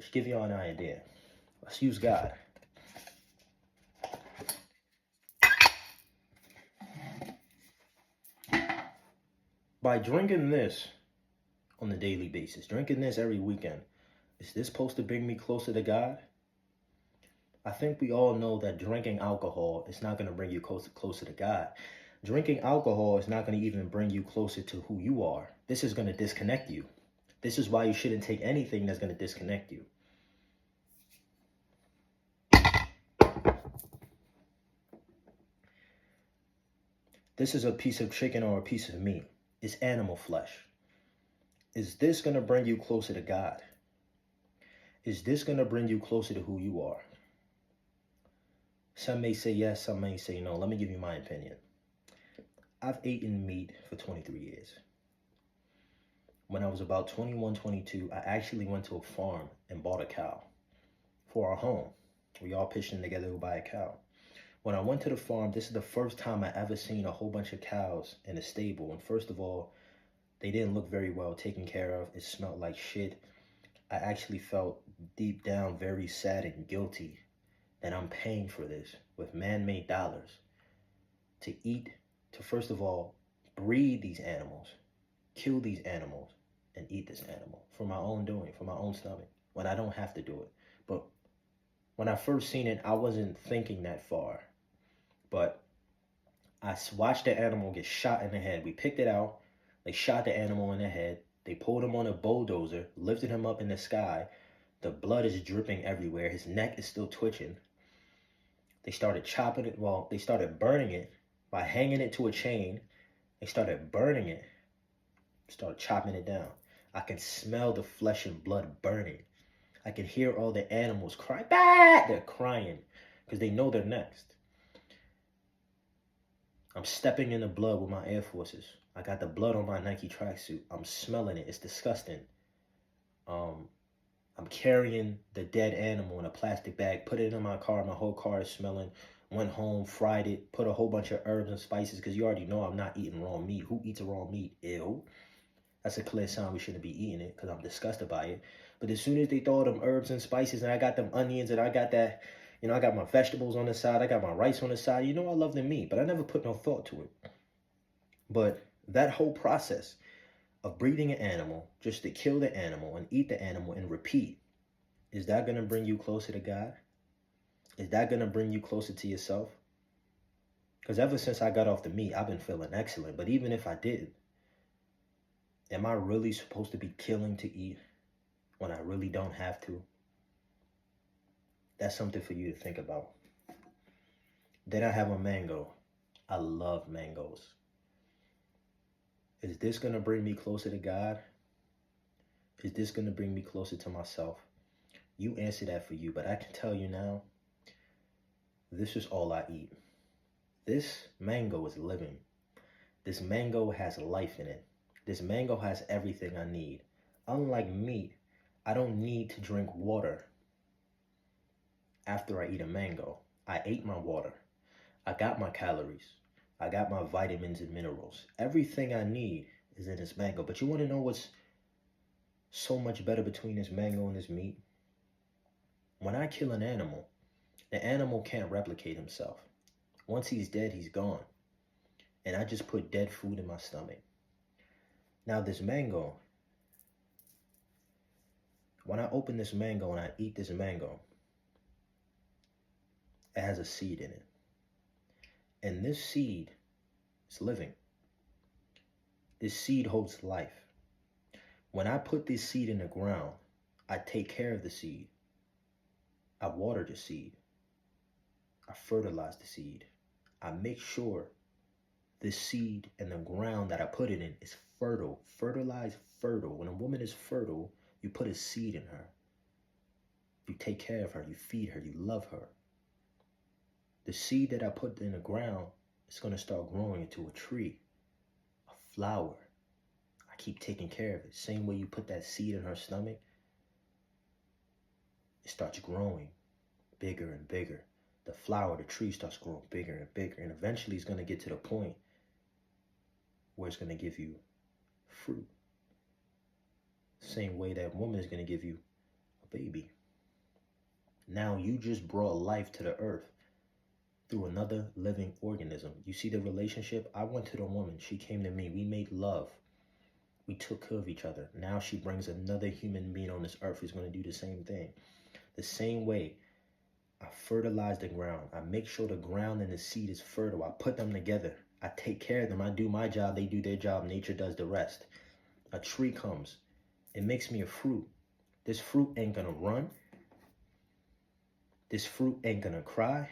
Let's give you an idea. Let's use God. By drinking this on a daily basis, drinking this every weekend, is this supposed to bring me closer to God? I think we all know that drinking alcohol is not going to bring you closer to God. Drinking alcohol is not going to even bring you closer to who you are. This is going to disconnect you. This is why you shouldn't take anything that's going to disconnect you. This is a piece of chicken or a piece of meat. It's animal flesh. Is this going to bring you closer to God? Is this going to bring you closer to who you are? Some may say yes, some may say no. Let me give you my opinion. I've eaten meat for 23 years. When I was about 21, 22, I actually went to a farm and bought a cow for our home. We all pitched in together to buy a cow. When I went to the farm, this is the first time I ever seen a whole bunch of cows in a stable. And first of all, they didn't look very well taken care of. It smelled like shit. I actually felt deep down very sad and guilty that I'm paying for this with man-made dollars to eat, to first of all, breed these animals, kill these animals, and eat this animal for my own doing, for my own stomach, when I don't have to do it. But when I first seen it, I wasn't thinking that far. But I watched the animal get shot in the head. We picked it out. They shot the animal in the head. They pulled him on a bulldozer, lifted him up in the sky. The blood is dripping everywhere. His neck is still twitching. They started chopping it. Well, they started burning it by hanging it to a chain. They started burning it. Started chopping it down. I can smell the flesh and blood burning. I can hear all the animals cry. Bah! They're crying because they know they're next. I'm stepping in the blood with my Air Forces. I got the blood on my Nike tracksuit. I'm smelling it. It's disgusting. I'm carrying the dead animal in a plastic bag, put it in my car. My whole car is smelling. Went home, fried it, put a whole bunch of herbs and spices because you already know I'm not eating raw meat. Who eats a raw meat? Ew. That's a clear sign we shouldn't be eating it because I'm disgusted by it. But as soon as they throw them herbs and spices and I got them onions and I got that, I got my vegetables on the side, I got my rice on the side, I love the meat, but I never put no thought to it. But that whole process of breeding an animal just to kill the animal and eat the animal and repeat, is that going to bring you closer to God? Is that going to bring you closer to yourself? Because ever since I got off the meat, I've been feeling excellent. But even if I did, am I really supposed to be killing to eat when I really don't have to? That's something for you to think about. Then I have a mango. I love mangoes. Is this going to bring me closer to God? Is this going to bring me closer to myself? You answer that for you, but I can tell you now, this is all I eat. This mango is living. This mango has life in it. This mango has everything I need. Unlike meat, I don't need to drink water after I eat a mango. I ate my water. I got my calories. I got my vitamins and minerals. Everything I need is in this mango. But you want to know what's so much better between this mango and this meat? When I kill an animal, the animal can't replicate himself. Once he's dead, he's gone. And I just put dead food in my stomach. Now this mango, when I open this mango and I eat this mango, it has a seed in it. And this seed is living. This seed holds life. When I put this seed in the ground, I take care of the seed. I water the seed. I fertilize the seed. I make sure the seed and the ground that I put it in is fertile. Fertilize, fertile. When a woman is fertile, you put a seed in her. You take care of her. You feed her. You love her. The seed that I put in the ground is going to start growing into a tree, a flower. I keep taking care of it. Same way you put that seed in her stomach, it starts growing bigger and bigger. The flower, the tree starts growing bigger and bigger. And eventually it's going to get to the point where it's going to give you fruit. Same way that woman is going to give you a baby. Now you just brought life to the earth through another living organism. You see the relationship? I went to the woman. She came to me. We made love. We took care of each other. Now she brings another human being on this earth who's going to do the same thing. The same way, I fertilize the ground. I make sure the ground and the seed is fertile. I put them together. I take care of them. I do my job. They do their job. Nature does the rest. A tree comes. It makes me a fruit. This fruit ain't going to run. This fruit ain't going to cry.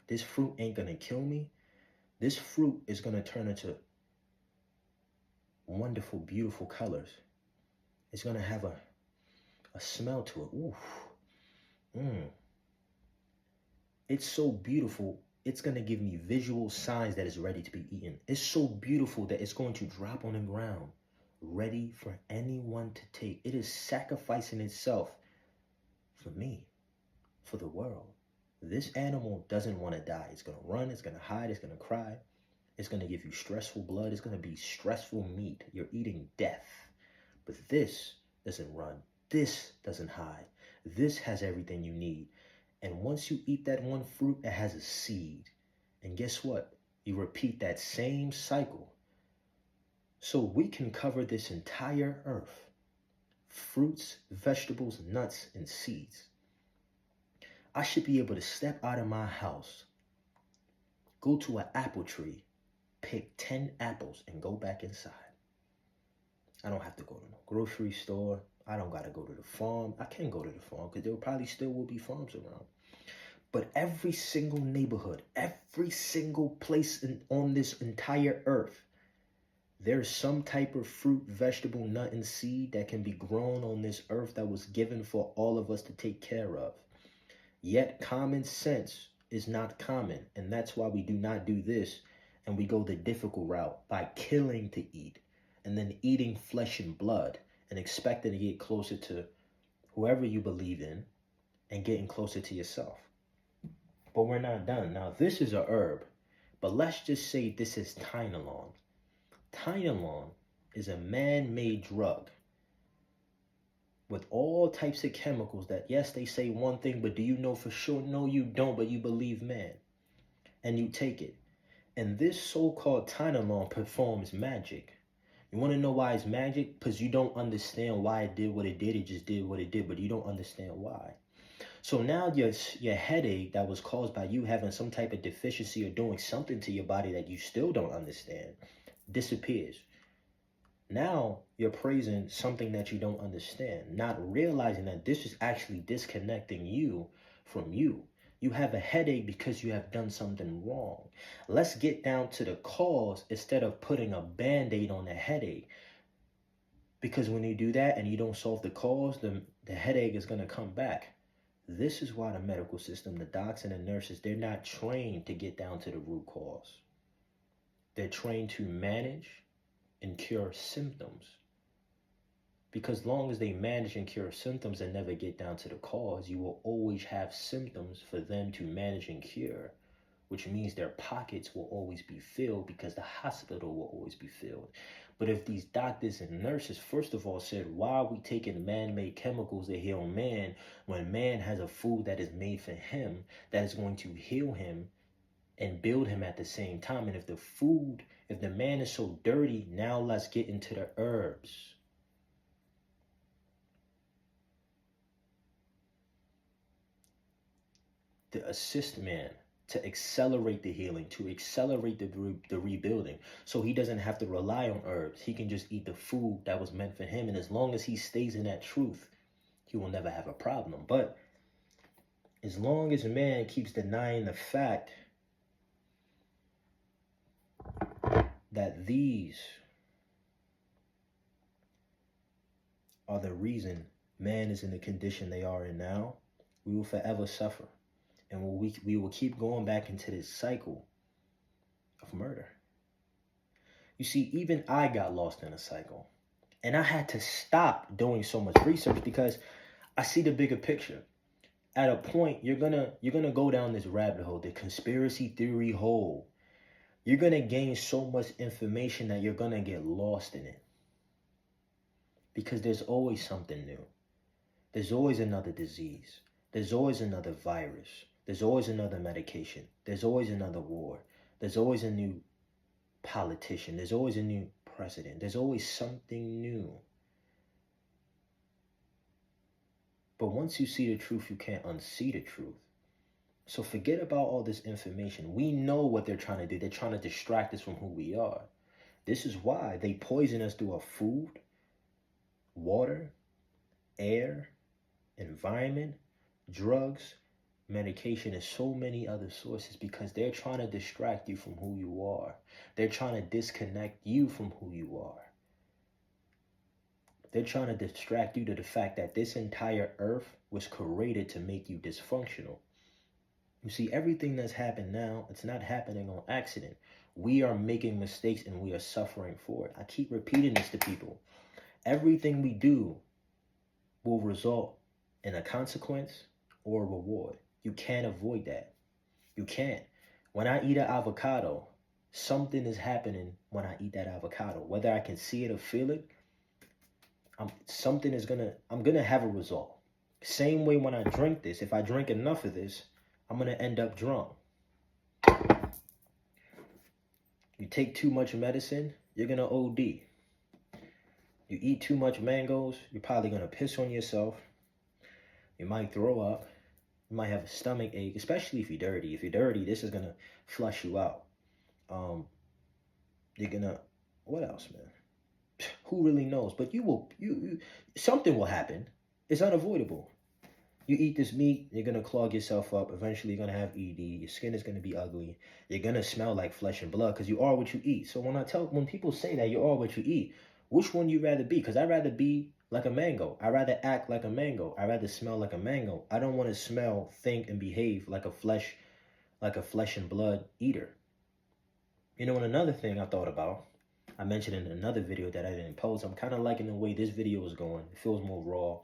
This fruit ain't going to kill me. This fruit is going to turn into wonderful, beautiful colors. It's going to have a smell to it. Ooh. It's so beautiful. It's going to give me visual signs that it's ready to be eaten. It's so beautiful that it's going to drop on the ground, ready for anyone to take. It is sacrificing itself for me, for the world. This animal doesn't want to die. It's going to run. It's going to hide. It's going to cry. It's going to give you stressful blood. It's going to be stressful meat. You're eating death. But this doesn't run. This doesn't hide. This has everything you need. And once you eat that one fruit, it has a seed. And guess what? You repeat that same cycle. So we can cover this entire earth. Fruits, vegetables, nuts, and seeds. I should be able to step out of my house, go to an apple tree, pick 10 apples, and go back inside. I don't have to go to no grocery store. I don't got to go to the farm. I can go to the farm because there probably still will be farms around. But every single neighborhood, every single place on this entire earth, there's some type of fruit, vegetable, nut, and seed that can be grown on this earth that was given for all of us to take care of. Yet common sense is not common. And that's why we do not do this. And we go the difficult route by killing to eat and then eating flesh and blood and expecting to get closer to whoever you believe in and getting closer to yourself. But we're not done. Now, this is a herb, but let's just say this is Tylenol. Tylenol is a man-made drug with all types of chemicals that, yes, they say one thing, but do you know for sure? No, you don't, but you believe man. And you take it. And this so-called Tylenol performs magic. You want to know why it's magic? Because you don't understand why it did what it did. It just did what it did, but you don't understand why. So now your headache that was caused by you having some type of deficiency or doing something to your body that you still don't understand disappears. Now you're praising something that you don't understand, not realizing that this is actually disconnecting you from you. You have a headache because you have done something wrong. Let's get down to the cause instead of putting a Band-Aid on the headache. Because when you do that and you don't solve the cause, the headache is going to come back. This is why the medical system, the docs and the nurses, they're not trained to get down to the root cause. They're trained to manage and cure symptoms. Because long as they manage and cure symptoms and never get down to the cause, you will always have symptoms for them to manage and cure, which means their pockets will always be filled because the hospital will always be filled. But if these doctors and nurses, first of all, said, why are we taking man-made chemicals to heal man when man has a food that is made for him that is going to heal him and build him at the same time? And if the man is so dirty, now let's get into the herbs. To assist man, to accelerate the healing, to accelerate the rebuilding. So he doesn't have to rely on herbs. He can just eat the food that was meant for him. And as long as he stays in that truth, he will never have a problem. But as long as man keeps denying the fact that these are the reason man is in the condition they are in now, we will forever suffer. And we will keep going back into this cycle of murder. You see, even I got lost in a cycle. And I had to stop doing so much research because I see the bigger picture. At a point, you're gonna go down this rabbit hole, the conspiracy theory hole. You're gonna gain so much information that you're gonna get lost in it. Because there's always something new. There's always another disease. There's always another virus. There's always another medication. There's always another war. There's always a new politician. There's always a new president. There's always something new. But once you see the truth, you can't unsee the truth. So forget about all this information. We know what they're trying to do. They're trying to distract us from who we are. This is why they poison us through our food, water, air, environment, drugs, medication, and so many other sources, because they're trying to distract you from who you are. They're trying to disconnect you from who you are. They're trying to distract you to the fact that this entire earth was created to make you dysfunctional. You see, everything that's happened now, it's not happening on accident. We are making mistakes and we are suffering for it. I keep repeating this to people. Everything we do will result in a consequence or a reward. You can't avoid that. You can't. When I eat an avocado, something is happening when I eat that avocado. Whether I can see it or feel it, I'm gonna have a result. Same way when I drink this, if I drink enough of this, I'm gonna end up drunk. You take too much medicine, you're gonna OD. You eat too much mangoes, you're probably gonna piss on yourself. You might throw up. You might have a stomach ache, especially if you're dirty. If you're dirty, this is gonna flush you out. You're gonna, what else, man? Who really knows? But something will happen. It's unavoidable. You eat this meat, you're going to clog yourself up. Eventually, you're going to have ED. Your skin is going to be ugly. You're going to smell like flesh and blood because you are what you eat. So when people say that you are what you eat, which one you rather be? Because I'd rather be like a mango. I'd rather act like a mango. I'd rather smell like a mango. I don't want to smell, think, and behave like a flesh and blood eater. You know, and another thing I thought about, I mentioned in another video that I didn't post, I'm kind of liking the way this video is going. It feels more raw.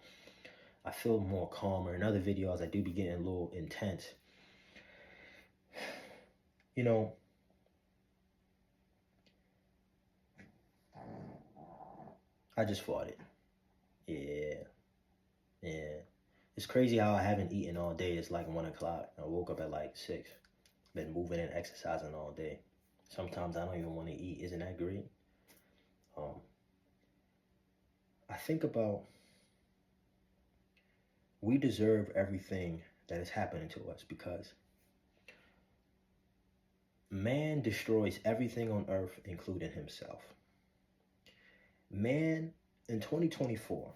I feel more calmer. In other videos, I do be getting a little intense. You know, I just farted. Yeah. It's crazy how I haven't eaten all day. It's like 1 o'clock. I woke up at like 6. Been moving and exercising all day. Sometimes I don't even want to eat. Isn't that great? I think about, we deserve everything that is happening to us because man destroys everything on earth, including himself. Man, in 2024,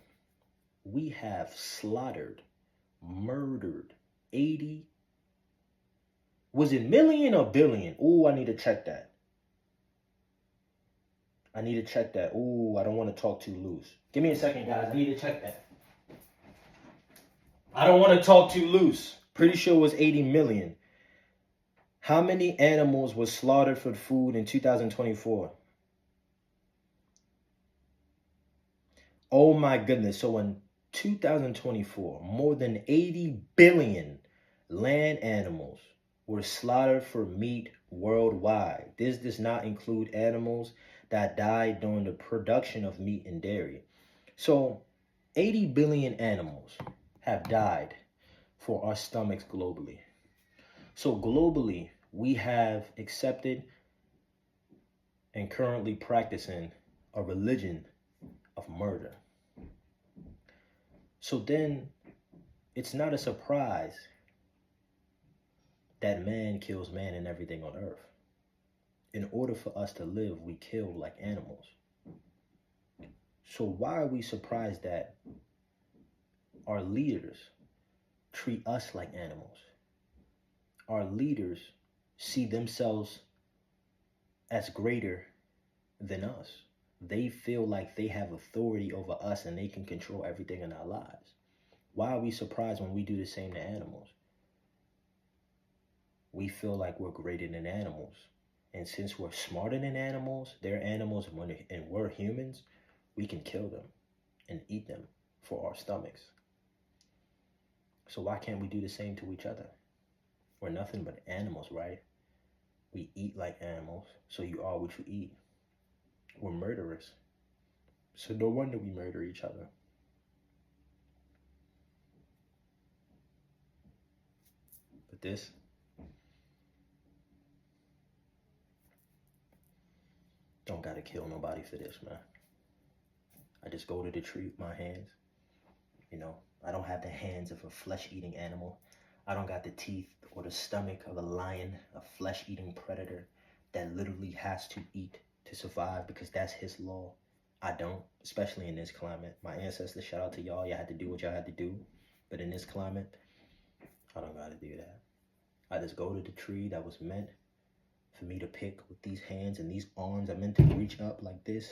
we have slaughtered, murdered 80. Was it million or billion? Ooh, I need to check that. Ooh, I don't want to talk too loose. Give me a second, guys. I need to check that. I don't want to talk too loose. Pretty sure it was 80 million. How many animals were slaughtered for food in 2024? Oh my goodness. So in 2024, more than 80 billion land animals were slaughtered for meat worldwide. This does not include animals that died during the production of meat and dairy. So 80 billion animals have died for our stomachs globally. So globally, we have accepted and currently practicing a religion of murder. So then it's not a surprise that man kills man and everything on earth. In order for us to live, we kill like animals. So why are we surprised that our leaders treat us like animals? Our leaders see themselves as greater than us. They feel like they have authority over us and they can control everything in our lives. Why are we surprised when we do the same to animals? We feel like we're greater than animals. And since we're smarter than animals, they're animals and we're humans, we can kill them and eat them for our stomachs. So why can't we do the same to each other? We're nothing but animals, right? We eat like animals, so you are what you eat. We're murderers. So no wonder we murder each other. But this, don't gotta kill nobody for this, man. I just go to the tree with my hands. You know, I don't have the hands of a flesh-eating animal. I don't got the teeth or the stomach of a lion, a flesh-eating predator that literally has to eat to survive because that's his law. I don't, especially in this climate. My ancestors, shout out to y'all. Y'all had to do what y'all had to do. But in this climate, I don't gotta do that. I just go to the tree that was meant for me to pick with these hands and these arms. I meant to reach up like this,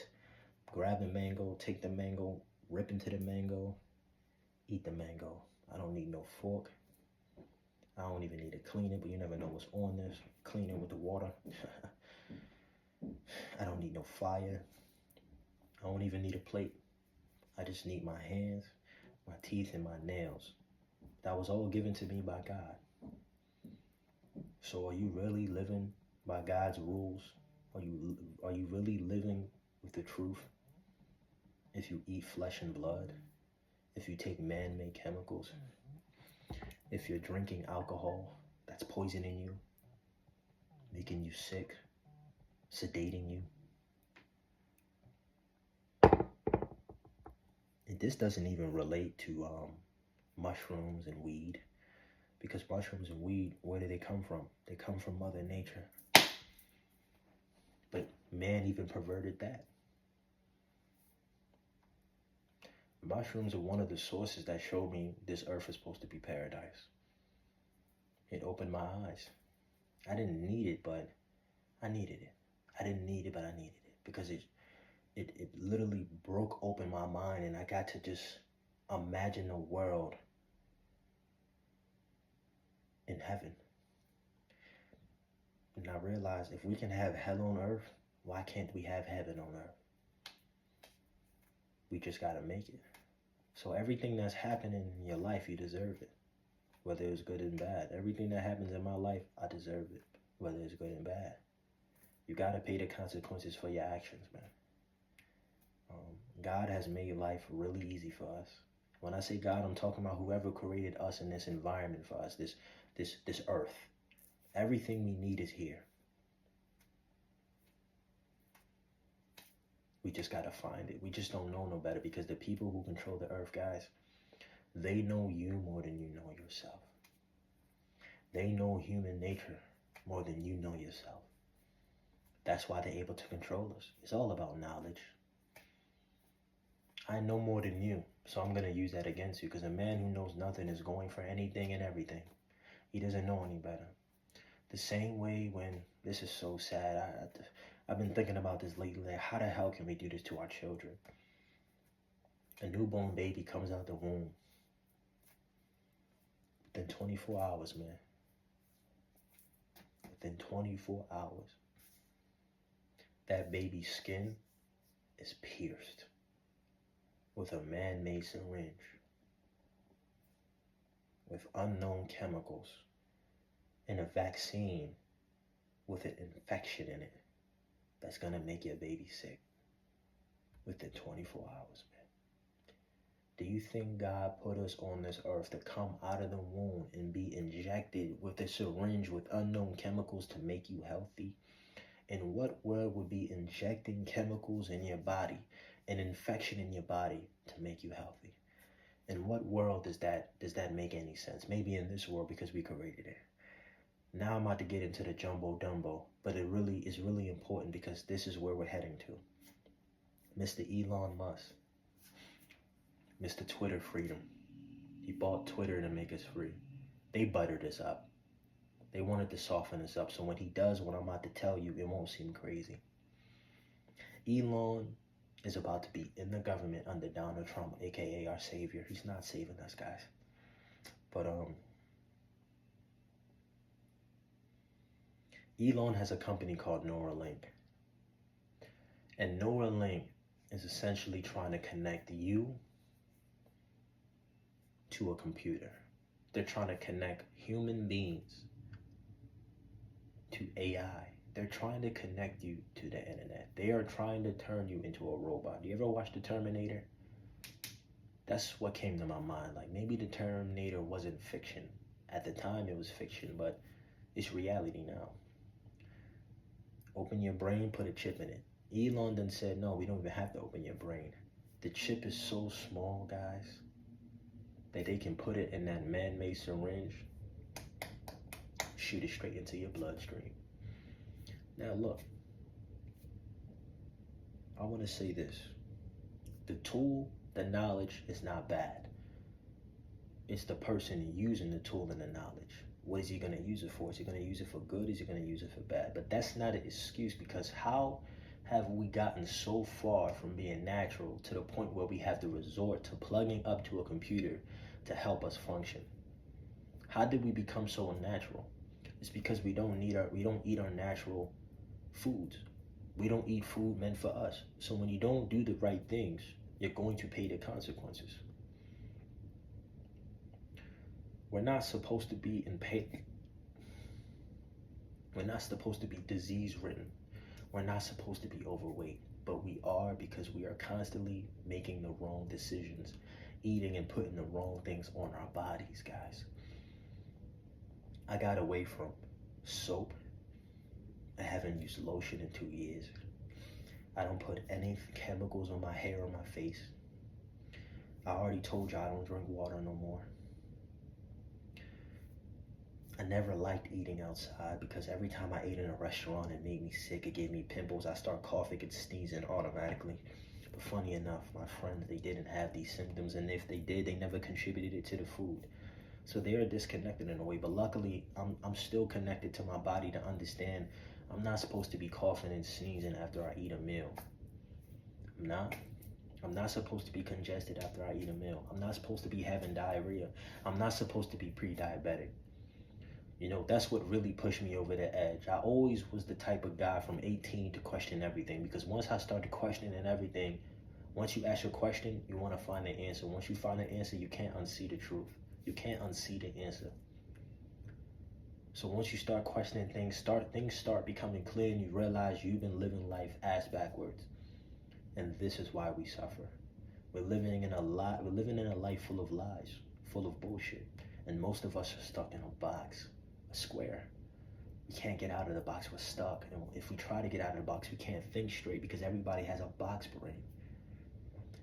grab the mango, take the mango, rip into the mango, eat the mango. I don't need no fork. I don't even need to clean it, but you never know what's on this. Clean it with the water. I don't need no fire. I don't even need a plate. I just need my hands, my teeth, and my nails. That was all given to me by God. So are you really living by God's rules? Are you really living with the truth? If you eat flesh and blood, if you take man-made chemicals, if you're drinking alcohol that's poisoning you, making you sick, sedating you. And this doesn't even relate to mushrooms and weed, because mushrooms and weed, where do they come from? They come from Mother Nature. But man even perverted that. Mushrooms are one of the sources that showed me this earth is supposed to be paradise. It opened my eyes. I didn't need it, but I needed it. I didn't need it, but I needed it, because it literally broke open my mind, and I got to just imagine a world in heaven. And I realized if we can have hell on earth, why can't we have heaven on earth? We just gotta make it. So everything that's happening in your life, you deserve it. Whether it's good and bad. Everything that happens in my life, I deserve it. Whether it's good and bad. You gotta pay the consequences for your actions, man. God has made life really easy for us. When I say God, I'm talking about whoever created us in this environment for us, this earth. Everything we need is here. We just gotta find it. We just don't know no better, because the people who control the earth, guys, they know you more than you know yourself. They know human nature more than you know yourself. That's why they're able to control us. It's all about knowledge. I know more than you, so I'm going to use that against you, because a man who knows nothing is going for anything and everything. He doesn't know any better. The same way when, this is so sad, I've been thinking about this lately, like, how the hell can we do this to our children? A newborn baby comes out the womb. Within 24 hours, man. Within 24 hours, that baby's skin is pierced with a man-made syringe with unknown chemicals and a vaccine with an infection in it that's gonna make your baby sick within 24 hours, man. Do you think God put us on this earth to come out of the womb and be injected with a syringe with unknown chemicals to make you healthy? And what world would be injecting chemicals in your body, an infection in your body to make you healthy? In what world does that make any sense? Maybe in this world, because we created it. Now I'm about to get into the jumbo dumbo, but it really is really important, because this is where we're heading to. Mr. Elon Musk, Mr. Twitter freedom. He bought Twitter to make us free. They buttered us up. They wanted to soften us up, so when he does what I'm about to tell you, it won't seem crazy. Elon is about to be in the government under Donald Trump, aka our savior. He's not saving us, guys. But Elon has a company called Neuralink. And Neuralink is essentially trying to connect you to a computer. They're trying to connect human beings to AI. They're trying to connect you to the internet. They are trying to turn you into a robot. You ever watch The Terminator? That's what came to my mind. Like, maybe The Terminator wasn't fiction At the time, it was fiction, but it's reality now. Open your brain, put a chip in it. Elon then said, no, we don't even have to open your brain. The chip is so small, guys, that they can put it in that man-made syringe, shoot it straight into your bloodstream. Now look, I want to say this. The tool, the knowledge is not bad. It's the person using the tool and the knowledge. What is he going to use it for? Is he going to use it for good? Is he going to use it for bad? But that's not an excuse, because how have we gotten so far from being natural to the point where we have to resort to plugging up to a computer to help us function? How did we become so unnatural? It's because we don't eat our natural foods. We don't eat food meant for us. So when you don't do the right things, you're going to pay the consequences. We're not supposed to be in pain. We're not supposed to be disease-ridden. We're not supposed to be overweight, but we are, because we are constantly making the wrong decisions, eating and putting the wrong things on our bodies, guys. I got away from soap. I haven't used lotion in 2 years. I don't put any chemicals on my hair or my face. I already told you I don't drink water no more. I never liked eating outside, because every time I ate in a restaurant, it made me sick. It gave me pimples. I start coughing and sneezing automatically. But funny enough, my friends, they didn't have these symptoms, and if they did, they never contributed it to the food. So they are disconnected in a way, but luckily I'm still connected to my body to understand I'm not supposed to be coughing and sneezing after I eat a meal. I'm not supposed to be congested after I eat a meal. I'm not supposed to be having diarrhea. I'm not supposed to be pre-diabetic. You know, that's what really pushed me over the edge. I always was the type of guy from 18 to question everything, because once I started questioning everything, once you ask a question, you want to find the answer. Once you find the answer, you can't unsee the truth. You can't unsee the answer. So once you start questioning things start becoming clear, and you realize you've been living life ass backwards. And this is why we suffer. We're living in a life full of lies, full of bullshit. And most of us are stuck in a box, a square. We can't get out of the box, we're stuck. And if we try to get out of the box, we can't think straight, because everybody has a box brain.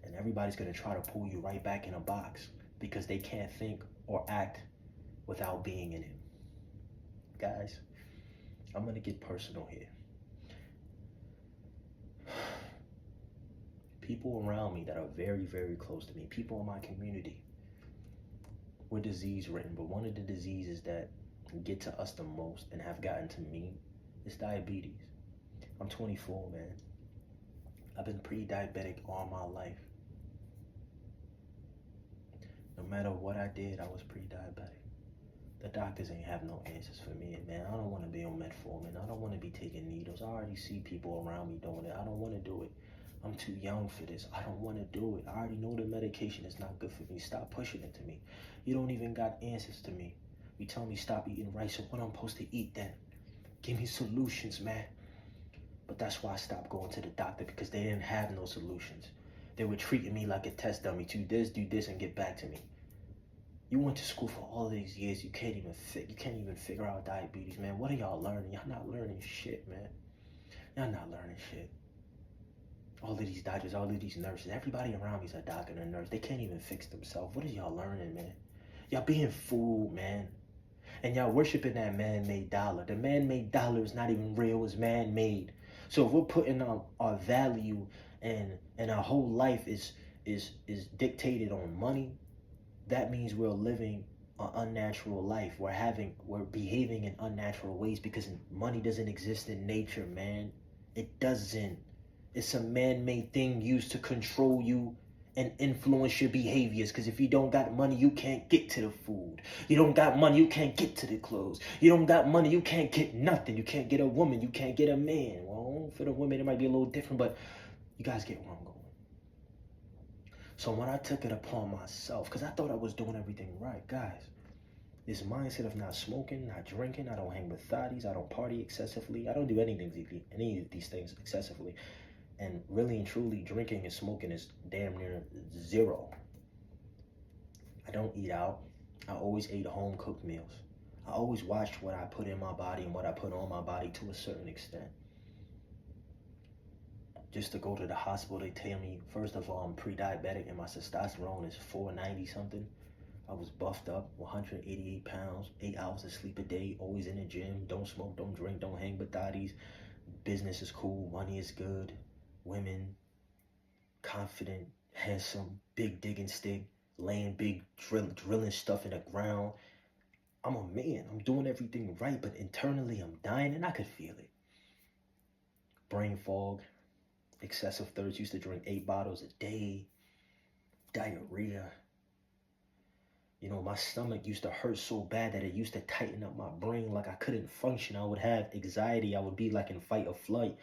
And everybody's gonna try to pull you right back in a box, because they can't think or act without being in it. Guys, I'm gonna get personal here. People around me that are very, very close to me, people in my community, we're disease-ridden, but one of the diseases that get to us the most and have gotten to me is diabetes. I'm 24, man. I've been pre-diabetic all my life. No matter what I did, I was pre-diabetic. The doctors ain't have no answers for me, man. I don't want to be on metformin. I don't want to be taking needles. I already see people around me doing it. I don't want to do it. I'm too young for this. I don't want to do it. I already know the medication is not good for me. Stop pushing it to me. You don't even got answers to me. You tell me stop eating rice, so what I'm supposed to eat then? Give me solutions, man. But that's why I stopped going to the doctor, because they didn't have no solutions. They were treating me like a test dummy. Do this, and get back to me. You went to school for all these years. You can't even figure out diabetes, man. What are y'all learning? Y'all not learning shit, man. Y'all not learning shit. All of these doctors, all of these nurses, everybody around me is a doctor and a nurse. They can't even fix themselves. What is y'all learning, man? Y'all being fooled, man. And y'all worshiping that man-made dollar. The man-made dollar is not even real. It's man-made. So if we're putting our value and our whole life is dictated on money, that means we're living an unnatural life. We're behaving in unnatural ways, because money doesn't exist in nature, man. It doesn't. It's a man-made thing used to control you and influence your behaviors. Because if you don't got money, you can't get to the food. You don't got money, you can't get to the clothes. You don't got money, you can't get nothing. You can't get a woman, you can't get a man. Well, for the women, it might be a little different, but you guys get where I'm going. So when I took it upon myself, because I thought I was doing everything right, guys, this mindset of not smoking, not drinking, I don't hang with thotties, I don't party excessively, I don't do any of these things excessively. And really and truly, drinking and smoking is damn near zero. I don't eat out. I always ate home-cooked meals. I always watched what I put in my body and what I put on my body to a certain extent. Just to go to the hospital, they tell me, first of all, I'm pre-diabetic and my testosterone is 490 something. I was buffed up, 188 pounds, 8 hours of sleep a day, always in the gym, don't smoke, don't drink, don't hang with thotties. Business is cool, money is good, women, confident, handsome, big digging stick, laying big, drilling stuff in the ground. I'm a man, I'm doing everything right, but internally I'm dying and I could feel it. Brain fog, excessive thirst, used to drink 8 bottles a day, diarrhea. You know, my stomach used to hurt so bad that it used to tighten up my brain like I couldn't function. I would have anxiety. I would be like in fight or flight.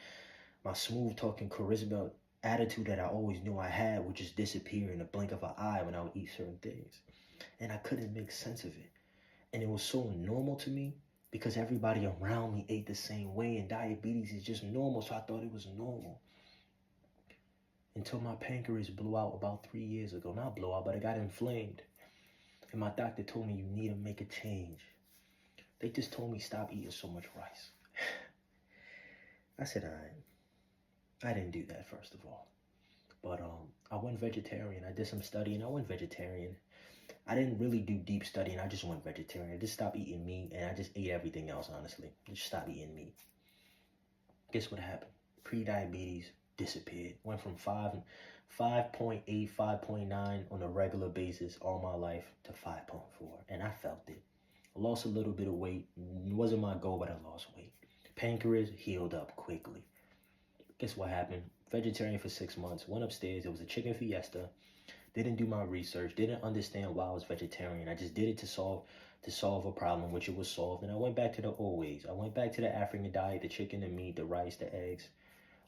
My smooth talking charisma attitude that I always knew I had would just disappear in a blink of an eye when I would eat certain things. And I couldn't make sense of it. And it was so normal to me because everybody around me ate the same way, and diabetes is just normal, so I thought it was normal. Until my pancreas blew out about 3 years ago. Not blow out, but it got inflamed. And my doctor told me, you need to make a change. They just told me stop eating so much rice. I said, I didn't do that, first of all. But I went vegetarian. I did some studying. I went vegetarian. I didn't really do deep studying. I just went vegetarian. I just stopped eating meat, and I just ate everything else, honestly. Just stopped eating meat. Guess what happened? Pre-diabetes disappeared. Went from 5.8, 5.9 on a regular basis all my life to 5.4, and I felt it. I lost a little bit of weight. It wasn't my goal, but I lost weight. Pancreas healed up quickly. Guess what happened? Vegetarian for 6 months. Went upstairs. It was a chicken fiesta. Didn't do my research. Didn't understand why I was vegetarian. I just did it to solve a problem, which it was solved. And I went back to the old ways. I went back to the African diet, the chicken, the meat, the rice, the eggs,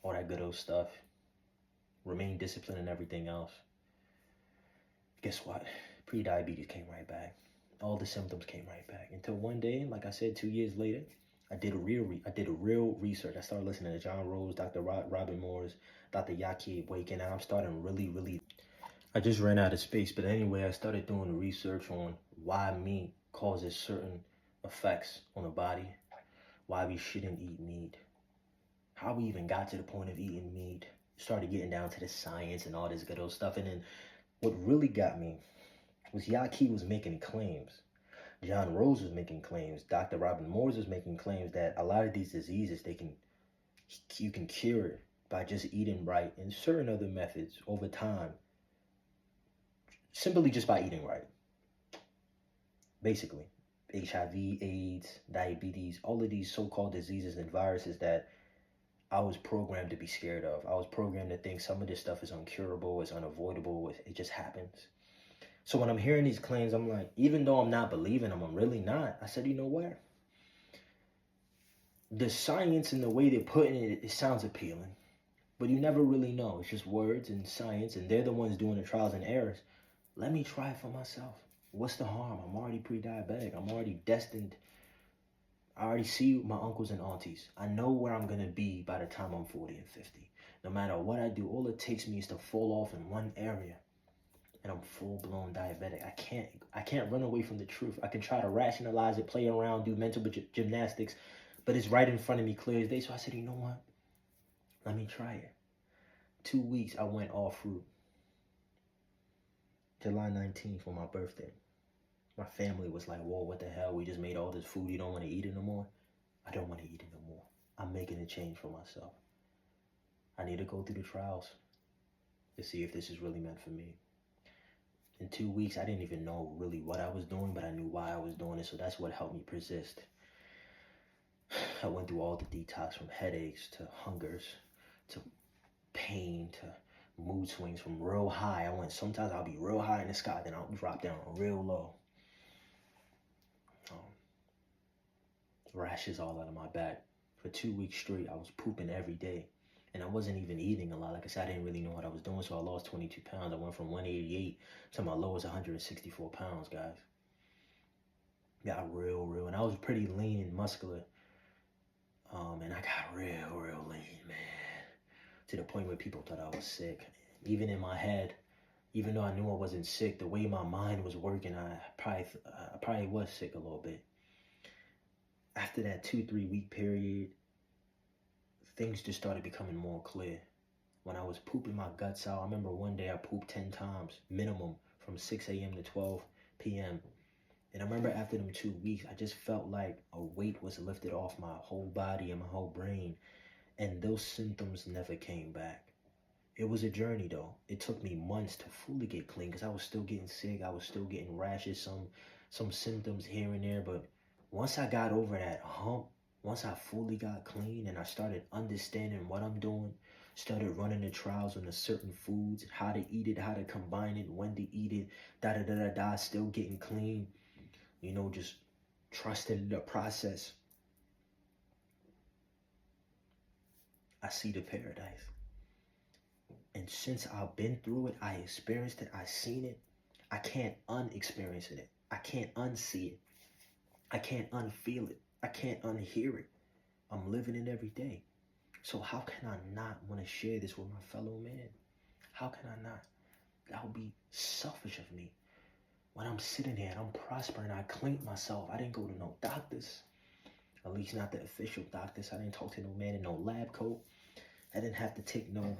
all that good old stuff. Remained disciplined and everything else. Guess what? Pre-diabetes came right back. All the symptoms came right back. Until one day, like I said, 2 years later, I did a real research. I started listening to John Rose, Dr. Robert Morse, Dr. Yahki Awakened, and I'm starting really. I just ran out of space, but anyway, I started doing the research on why meat causes certain effects on the body, why we shouldn't eat meat, how we even got to the point of eating meat. Started getting down to the science and all this good old stuff, and then what really got me was Yahki was making claims. John Rose was making claims. Dr. Robert Morse was making claims that a lot of these diseases, you can cure it by just eating right and certain other methods over time. Simply just by eating right. Basically, HIV, AIDS, diabetes, all of these so-called diseases and viruses that I was programmed to be scared of. I was programmed to think some of this stuff is incurable, it's unavoidable, it just happens. So when I'm hearing these claims, I'm like, even though I'm not believing them, I'm really not. I said, you know what? The science and the way they're putting it, it sounds appealing. But you never really know. It's just words and science, and they're the ones doing the trials and errors. Let me try it for myself. What's the harm? I'm already pre-diabetic. I'm already destined. I already see my uncles and aunties. I know where I'm going to be by the time I'm 40 and 50. No matter what I do, all it takes me is to fall off in one area, and I'm full-blown diabetic. I can't run away from the truth. I can try to rationalize it, play around, do mental gymnastics, but it's right in front of me clear as day. So I said, you know what? Let me try it. 2 weeks, I went all fruit. July 19th for my birthday. My family was like, whoa, what the hell? We just made all this food. You don't want to eat it no more? I don't want to eat it no more. I'm making a change for myself. I need to go through the trials to see if this is really meant for me. In 2 weeks, I didn't even know really what I was doing, but I knew why I was doing it, so that's what helped me persist. I went through all the detox, from headaches to hungers to pain to mood swings, from real high. Sometimes I'll be real high in the sky, then I'll drop down real low. Rashes all out of my back. For 2 weeks straight, I was pooping every day. And I wasn't even eating a lot. Like I said, I didn't really know what I was doing, so I lost 22 pounds. I went from 188 to my lowest 164 pounds, guys. Got real, and I was pretty lean and muscular. And I got real lean, man. To the point where people thought I was sick. Even in my head, Even though I knew I wasn't sick, the way my mind was working, I probably was sick a little bit. After that 2-3 week period, things just started becoming more clear. When I was pooping my guts out, I remember one day I pooped 10 times minimum from 6 a.m. to 12 p.m. And I remember after them 2 weeks, I just felt like a weight was lifted off my whole body and my whole brain. And those symptoms never came back. It was a journey though. It took me months to fully get clean because I was still getting sick. I was still getting rashes, some symptoms here and there. But once I got over that hump, once I fully got clean and I started understanding what I'm doing, started running the trials on the certain foods, how to eat it, how to combine it, when to eat it, da, still getting clean, just trusting the process. I see the paradise. And since I've been through it, I experienced it, I seen it, I can't unexperience it. I can't unsee it. I can't unfeel it. I can't unhear it. I'm living it every day. So how can I not want to share this with my fellow man? How can I not? That would be selfish of me. When I'm sitting here and I'm prospering, I cleaned myself. I didn't go to no doctors. At least not the official doctors. I didn't talk to no man in no lab coat. I didn't have to take no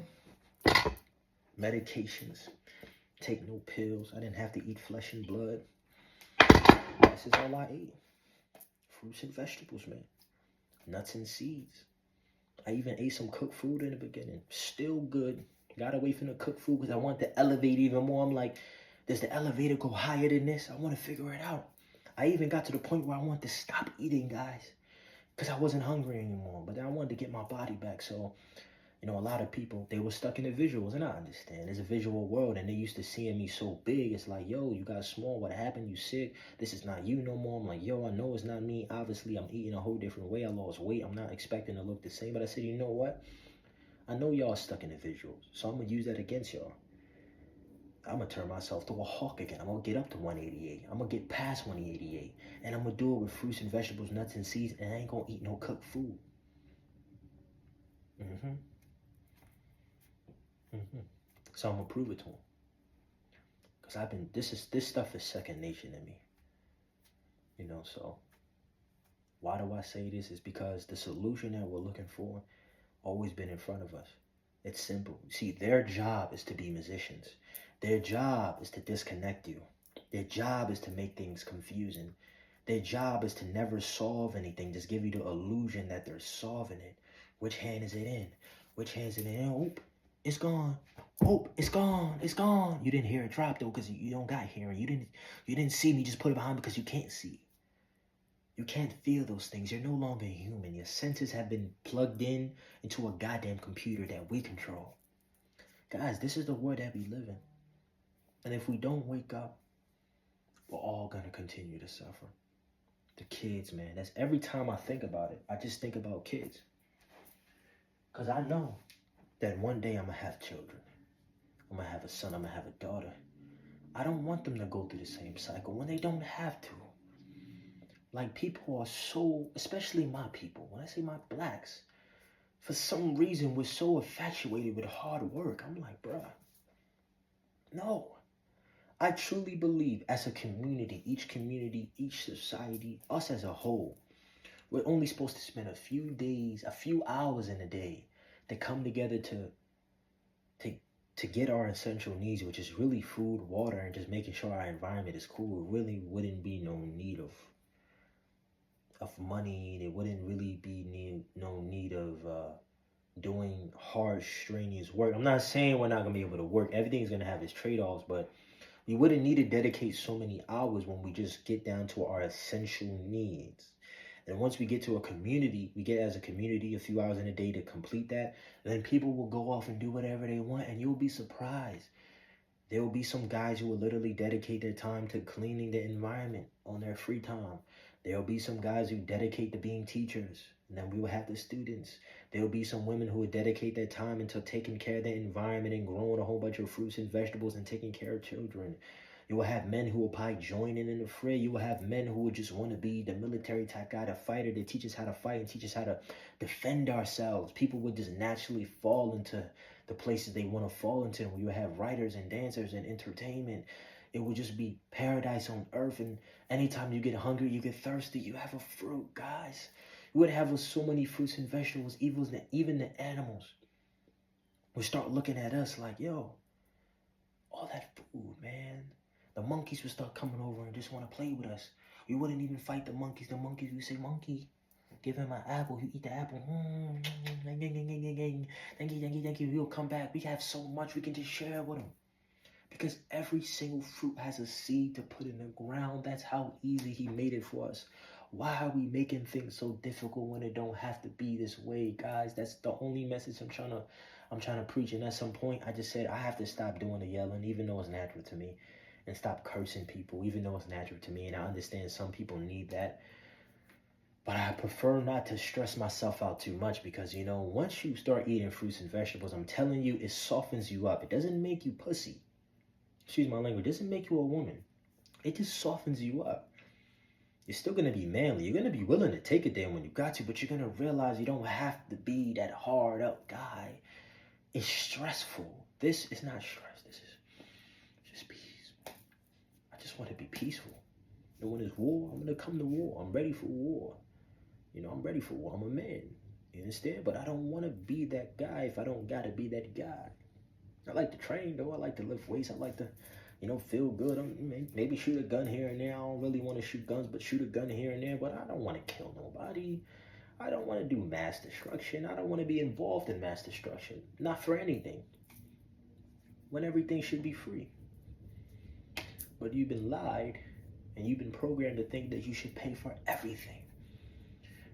medications, take no pills. I didn't have to eat flesh and blood. This is all I ate. Fruits and vegetables, man. Nuts and seeds. I even ate some cooked food in the beginning. Still good. Got away from the cooked food because I wanted to elevate even more. I'm like, does the elevator go higher than this? I want to figure it out. I even got to the point where I wanted to stop eating, guys, because I wasn't hungry anymore. But then I wanted to get my body back. So, a lot of people, they were stuck in the visuals, and I understand. There's a visual world, and they used to seeing me so big. It's like, yo, you got small. What happened? You sick? This is not you no more. I'm like, yo, I know it's not me. Obviously, I'm eating a whole different way. I lost weight. I'm not expecting to look the same. But I said, you know what? I know y'all stuck in the visuals, so I'm going to use that against y'all. I'm going to turn myself to a hawk again. I'm going to get up to 188. I'm going to get past 188. And I'm going to do it with fruits and vegetables, nuts and seeds, and I ain't going to eat no cooked food. So I'm going to prove it to him. Because this stuff is second nature to me. So why do I say this? Is because the solution that we're looking for always been in front of us. It's simple. See, their job is to be musicians. Their job is to disconnect you. Their job is to make things confusing. Their job is to never solve anything. Just give you the illusion that they're solving it. Which hand is it in? Which hand is it in? Oh, it's gone. Oh, it's gone. It's gone. You didn't hear it drop though because you don't got hearing. You didn't see me. Just put it behind because you can't see. You can't feel those things. You're no longer human. Your senses have been plugged in into a goddamn computer that we control. Guys, this is the world that we live in. And if we don't wake up, we're all going to continue to suffer. The kids, man. That's every time I think about it, I just think about kids. Because I know that one day I'm going to have children. I'm going to have a son. I'm going to have a daughter. I don't want them to go through the same cycle when they don't have to. Like, people are so, especially my people, when I say my blacks, for some reason we're so infatuated with hard work. I'm like, bruh, no. I truly believe as a community, each society, us as a whole, we're only supposed to spend a few days, a few hours in a day to come together to get our essential needs, which is really food, water, and just making sure our environment is cool. It really wouldn't be no need of money. There wouldn't really be no need of doing hard, strenuous work. I'm not saying we're not going to be able to work. Everything's going to have its trade-offs, but we wouldn't need to dedicate so many hours when we just get down to our essential needs. And once we get to a community, we get as a community a few hours in a day to complete that, then people will go off and do whatever they want, and you'll be surprised. There will be some guys who will literally dedicate their time to cleaning the environment on their free time. There will be some guys who dedicate to being teachers, and then we will have the students. There will be some women who would dedicate their time into taking care of the environment and growing a whole bunch of fruits and vegetables and taking care of children. You will have men who will probably join in the fray. You will have men who would just want to be the military type guy, the fighter that teach us how to fight and teach us how to defend ourselves. People would just naturally fall into the places they want to fall into. When you have writers and dancers and entertainment, it would just be paradise on earth. And anytime you get hungry, you get thirsty, you have a fruit, guys. You would have so many fruits and vegetables, even the animals would start looking at us like, yo, all that food, man. The monkeys would start coming over and just want to play with us. We wouldn't even fight the monkeys. The monkeys would say, monkey, give him an apple. You eat the apple. Thank you. He'll come back. We have so much we can just share with him. Because every single fruit has a seed to put in the ground. That's how easy he made it for us. Why are we making things so difficult when it don't have to be this way, guys? That's the only message I'm trying to preach. And at some point, I just said I have to stop doing the yelling, even though it's natural to me, and stop cursing people, even though it's natural to me. And I understand some people need that. But I prefer not to stress myself out too much because, you know, once you start eating fruits and vegetables, I'm telling you, it softens you up. It doesn't make you pussy. Excuse my language. It doesn't make you a woman. It just softens you up. You're still going to be manly. You're going to be willing to take it there when you got to, but you're going to realize you don't have to be that hard up guy. It's stressful. This is not stress. This is just peace. I just want to be peaceful. And when it's war, I'm going to come to war. I'm ready for war. You know, I'm ready for war. I'm a man. You understand? But I don't want to be that guy if I don't got to be that guy. I like to train, though. I like to lift weights. I like to, you know, feel good. Maybe shoot a gun here and there. I don't really want to shoot guns, but shoot a gun here and there. But I don't want to kill nobody. I don't want to do mass destruction. I don't want to be involved in mass destruction. Not for anything. When everything should be free. But you've been lied, and you've been programmed to think that you should pay for everything.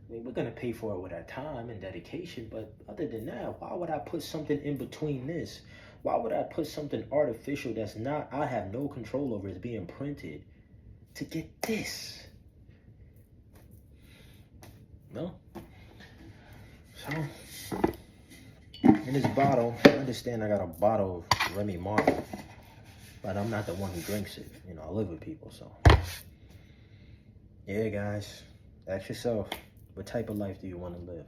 I mean, we're going to pay for it with our time and dedication, but other than that, why would I put something in between this? Why would I put something artificial that's not, I have no control over, it's being printed, to get this? No? So, in this bottle, I understand I got a bottle of Remy Martin, but I'm not the one who drinks it. You know, I live with people, so. Yeah, guys, ask yourself, what type of life do you want to live?